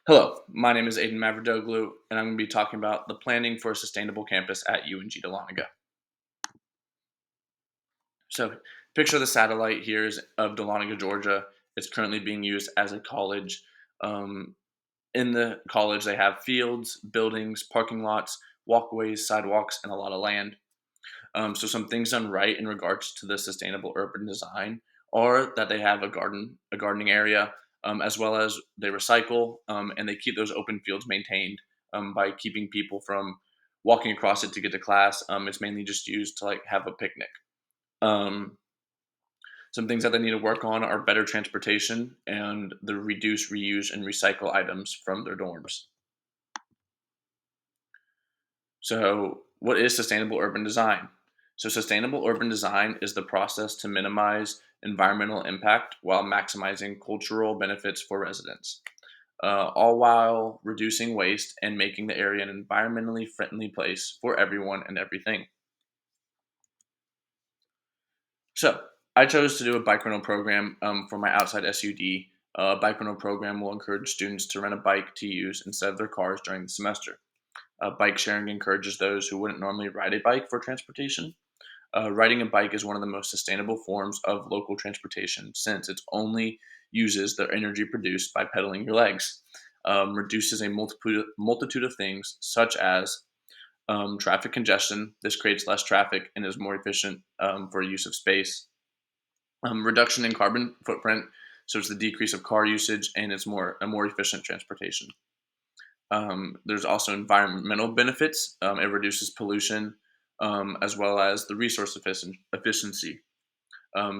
Hello, my name is Aiden Mavrodoglu, and I'm going to be talking about the planning for a sustainable campus at UNG Dahlonega. So, picture the satellite here is of Dahlonega, Georgia. It's currently being used as a college. Um, in the college, they have fields, buildings, parking lots, walkways, sidewalks, and a lot of land. So some things done right in regards to the sustainable urban design are that they have a gardening area, as well as they recycle and they keep those open fields maintained by keeping people from walking across it to get to class. It's mainly just used to like have a picnic. Um, some things that they need to work on are better transportation and the reduce, reuse, and recycle items from their dorms. So, what is sustainable urban design? So, sustainable urban design is the process to minimize environmental impact while maximizing cultural benefits for residents, all while reducing waste and making the area an environmentally friendly place for everyone and everything. So, I chose to do a bike rental program for my outside SUD. A bike rental program will encourage students to rent a bike to use instead of their cars during the semester. Bike sharing encourages those who wouldn't normally ride a bike for transportation. Riding a bike is one of the most sustainable forms of local transportation since it only uses the energy produced by pedaling your legs. Reduces a multitude of things, such as traffic congestion. This creates less traffic and is more efficient for use of space. Reduction in carbon footprint, so it's the decrease of car usage and it's a more efficient transportation. There's also environmental benefits. It reduces pollution as well as the resource efficiency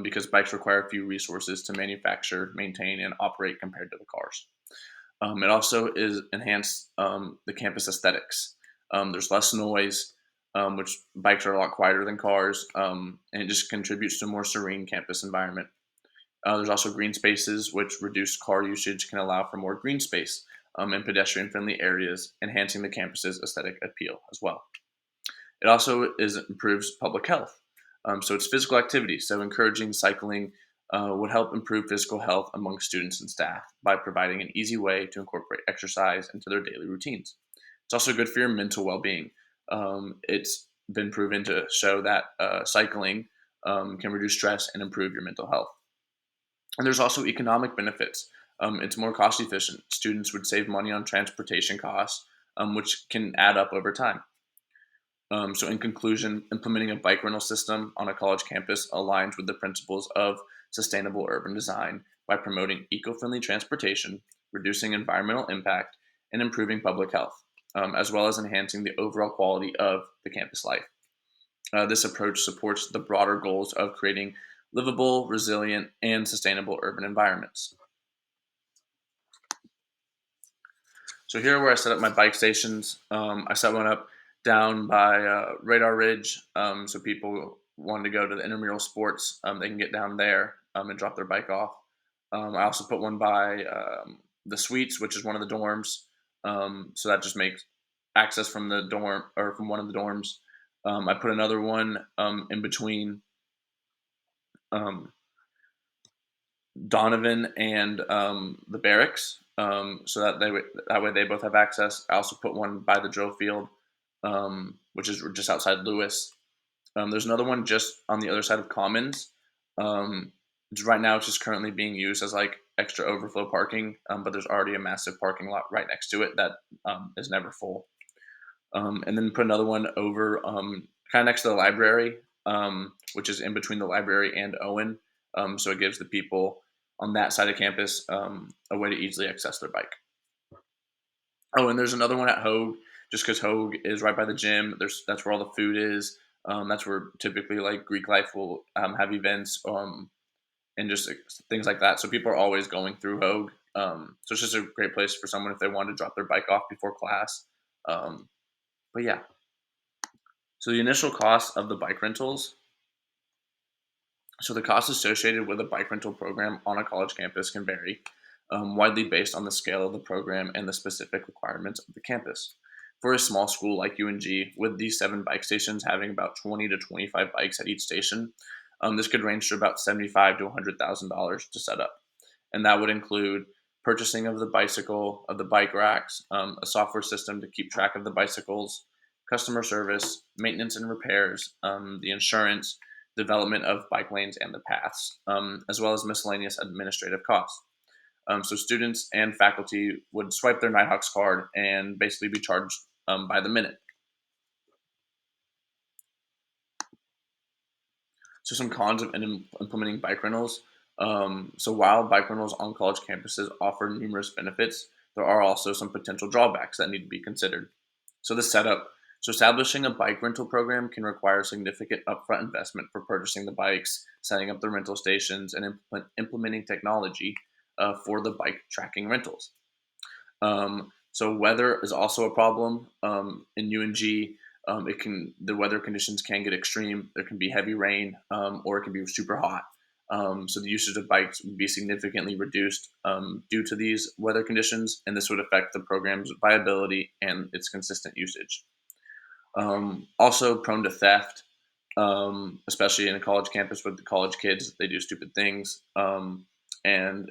because bikes require few resources to manufacture, maintain, and operate compared to the cars. It also is enhanced the campus aesthetics. There's less noise, which bikes are a lot quieter than cars, and it just contributes to a more serene campus environment. There's also green spaces, which reduced car usage can allow for more green space and pedestrian friendly areas, enhancing the campus's aesthetic appeal as well. It also improves public health. So it's physical activity. So encouraging cycling would help improve physical health among students and staff by providing an easy way to incorporate exercise into their daily routines. It's also good for your mental well being. It's been proven to show that cycling can reduce stress and improve your mental health. And there's also economic benefits. It's more cost efficient. Students would save money on transportation costs, which can add up over time. So, in conclusion, implementing a bike rental system on a college campus aligns with the principles of sustainable urban design by promoting eco friendly transportation, reducing environmental impact, and improving public health, as well as enhancing the overall quality of the campus life. This approach supports the broader goals of creating livable, resilient, and sustainable urban environments. So here where I set up my bike stations, I set one up down by Radar Ridge. So people wanting to go to the intramural sports, they can get down there and drop their bike off. I also put one by the suites, which is one of the dorms. So that just makes access from the dorm or from one of the dorms. I put another one in between um, Donovan and the barracks, so that way they both have access. I also put one by the drill field, which is just outside Lewis. There's another one just on the other side of Commons. Right now, it's just currently being used as like extra overflow parking, but there's already a massive parking lot right next to it that is never full. And then put another one over kind of next to the library, which is in between the library and Owen. So it gives the people on that side of campus a way to easily access their bike. Oh, and there's another one at Hogue, just because Hogue is right by the gym. That's where all the food is. That's where typically like Greek life will have events and just like, things like that. So people are always going through Hogue. So it's just a great place for someone if they want to drop their bike off before class. Um, but yeah, so the initial cost of the bike rentals. So the cost associated with a bike rental program on a college campus can vary, widely based on the scale of the program and the specific requirements of the campus. For a small school like UNG, with these 7 bike stations having about 20 to 25 bikes at each station, this could range to about $75 to $100,000 to set up, and that would include purchasing of the bicycle, of the bike racks, a software system to keep track of the bicycles, customer service, maintenance and repairs, the insurance, development of bike lanes and the paths, as well as miscellaneous administrative costs. So students and faculty would swipe their Nighthawks card and basically be charged by the minute. So some cons of implementing bike rentals. So while bike rentals on college campuses offer numerous benefits, there are also some potential drawbacks that need to be considered. So the setup. So establishing a bike rental program can require significant upfront investment for purchasing the bikes, setting up the rental stations, and implementing technology for the bike tracking rentals. So weather is also a problem in UNG. The weather conditions can get extreme. There can be heavy rain, or it can be super hot. So the usage of bikes would be significantly reduced due to these weather conditions, and this would affect the program's viability and its consistent usage. Also prone to theft, especially in a college campus with the college kids. They do stupid things. And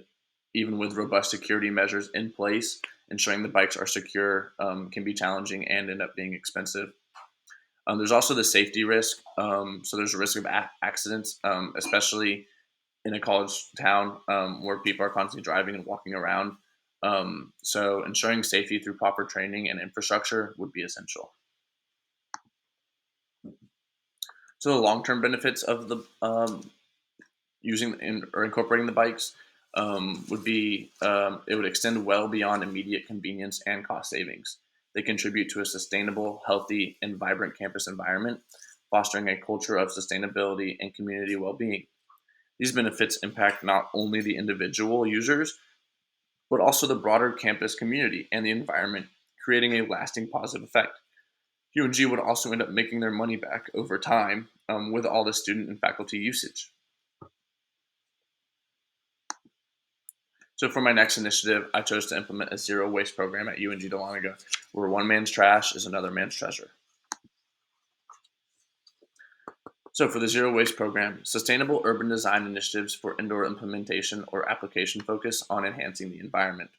even with robust security measures in place, ensuring the bikes are secure can be challenging and end up being expensive. There's also the safety risk. So there's a risk of accidents, especially in a college town where people are constantly driving and walking around. So ensuring safety through proper training and infrastructure would be essential. So the long-term benefits of the or incorporating the bikes would be it would extend well beyond immediate convenience and cost savings. They contribute to a sustainable, healthy, and vibrant campus environment, fostering a culture of sustainability and community well-being. These benefits impact not only the individual users, but also the broader campus community and the environment, creating a lasting positive effect. UNG would also end up making their money back over time with all the student and faculty usage. So for my next initiative, I chose to implement a zero waste program at UNG Dahlonega, where one man's trash is another man's treasure. So for the zero waste program, sustainable urban design initiatives for indoor implementation or application focus on enhancing the environment.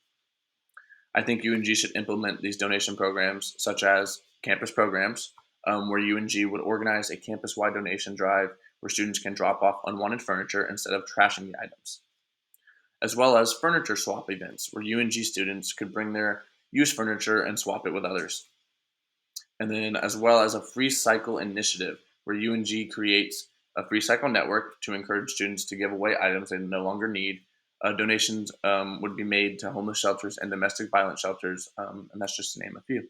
I think UNG should implement these donation programs, such as campus programs, where UNG would organize a campus-wide donation drive where students can drop off unwanted furniture instead of trashing the items, as well as furniture swap events where UNG students could bring their used furniture and swap it with others. And then, as well as a free cycle initiative where UNG creates a free cycle network to encourage students to give away items they no longer need. Donations would be made to homeless shelters and domestic violence shelters, and that's just to name a few.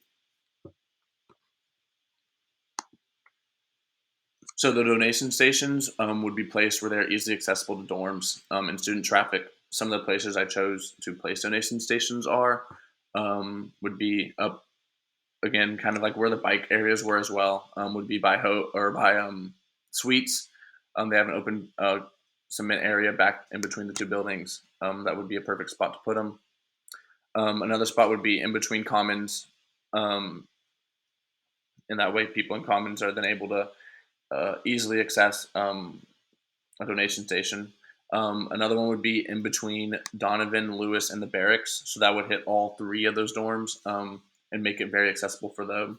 So the donation stations would be placed where they're easily accessible to dorms and student traffic. Some of the places I chose to place donation stations are would be up again, kind of like where the bike areas were as well. Would be by Suites. They have an open cement area back in between the two buildings. That would be a perfect spot to put them. Another spot would be in between commons. Um, and that way, people in commons are then able to easily access a donation station. Another one would be in between Donovan, Lewis, and the barracks. So that would hit all three of those dorms and make it very accessible for them.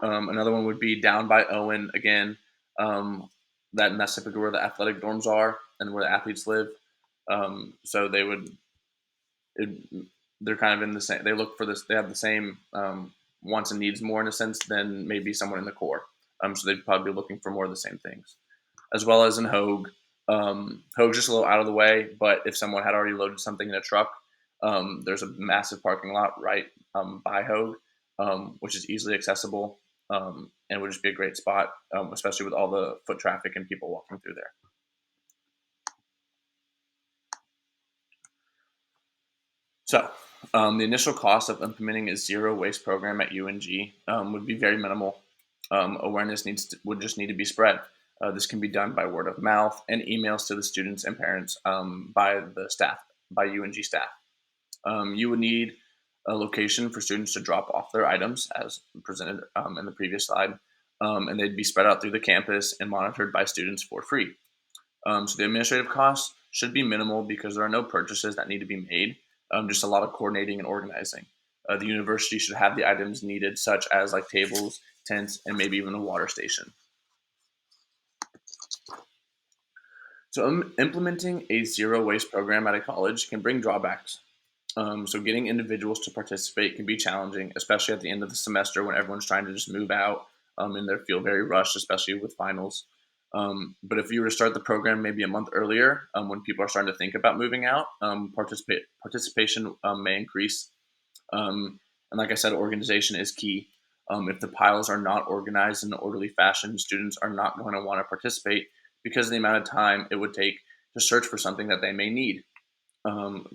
Another one would be down by Owen again. That's typically where the athletic dorms are and where the athletes live. So it, they're kind of in the same. They look for this. They have the same wants and needs more in a sense than maybe someone in the core. So they'd probably be looking for more of the same things, as well as in Hogue. Hogue's just a little out of the way, but if someone had already loaded something in a truck, there's a massive parking lot right by Hogue, which is easily accessible and would just be a great spot, especially with all the foot traffic and people walking through there. So, the initial cost of implementing a zero waste program at UNG would be very minimal. Awareness would just need to be spread. This can be done by word of mouth and emails to the students and parents by UNG staff. You would need a location for students to drop off their items, as presented in the previous slide, and they'd be spread out through the campus and monitored by students for free. So the administrative costs should be minimal because there are no purchases that need to be made. just a lot of coordinating and organizing. The university should have the items needed, such as like tables, tents, and maybe even a water station. So, implementing a zero waste program at a college can bring drawbacks. So getting individuals to participate can be challenging, especially at the end of the semester when everyone's trying to just move out and they feel very rushed, especially with finals. But if you were to start the program maybe a month earlier, when people are starting to think about moving out, participation may increase. And like I said, organization is key. If the piles are not organized in an orderly fashion, students are not going to want to participate because of the amount of time it would take to search for something that they may need.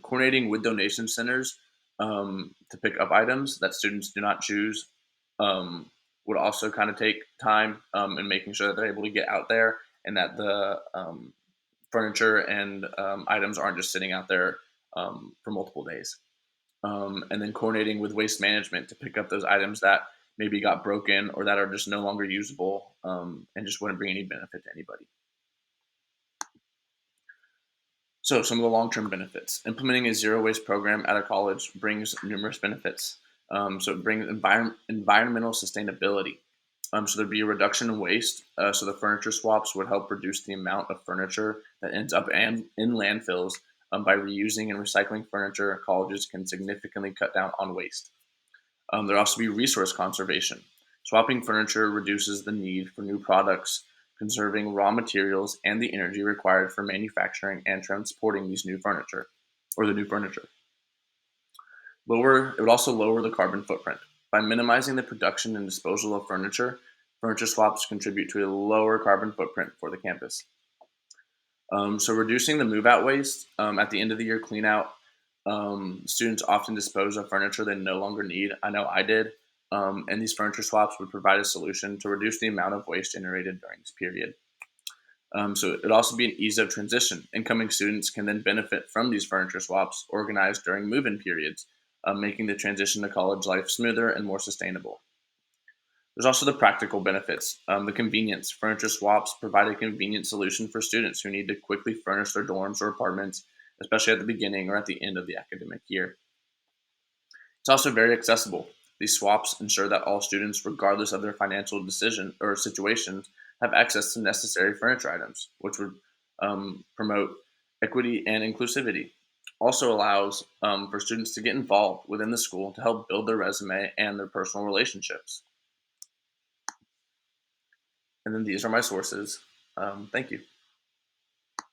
Coordinating with donation centers to pick up items that students do not choose um, would also kind of take time and making sure that they're able to get out there and that the furniture and items aren't just sitting out there for multiple days. And then coordinating with waste management to pick up those items that maybe got broken or that are just no longer usable and just wouldn't bring any benefit to anybody. So, some of the long term benefits. Implementing a zero waste program at a college brings numerous benefits. So, it brings environmental sustainability. So, there'd be a reduction in waste. So, the furniture swaps would help reduce the amount of furniture that ends up in landfills. By reusing and recycling furniture, colleges can significantly cut down on waste. There'd also be resource conservation. Swapping furniture reduces the need for new products, conserving raw materials and the energy required for manufacturing and transporting these new furniture or the new furniture. It would also lower the carbon footprint. By minimizing the production and disposal of furniture, furniture swaps contribute to a lower carbon footprint for the campus. So reducing the move out waste at the end of the year clean out. Students often dispose of furniture they no longer need. I know I did. And these furniture swaps would provide a solution to reduce the amount of waste generated during this period. So it'd also be an ease of transition. Incoming students can then benefit from these furniture swaps organized during move-in periods, making the transition to college life smoother and more sustainable. There's also the practical benefits. The convenience. Furniture swaps provide a convenient solution for students who need to quickly furnish their dorms or apartments, especially at the beginning or at the end of the academic year. It's also very accessible. These swaps ensure that all students, regardless of their financial decision or situation, have access to necessary furniture items, which would promote equity and inclusivity. Also allows for students to get involved within the school to help build their resume and their personal relationships. And then these are my sources. Thank you.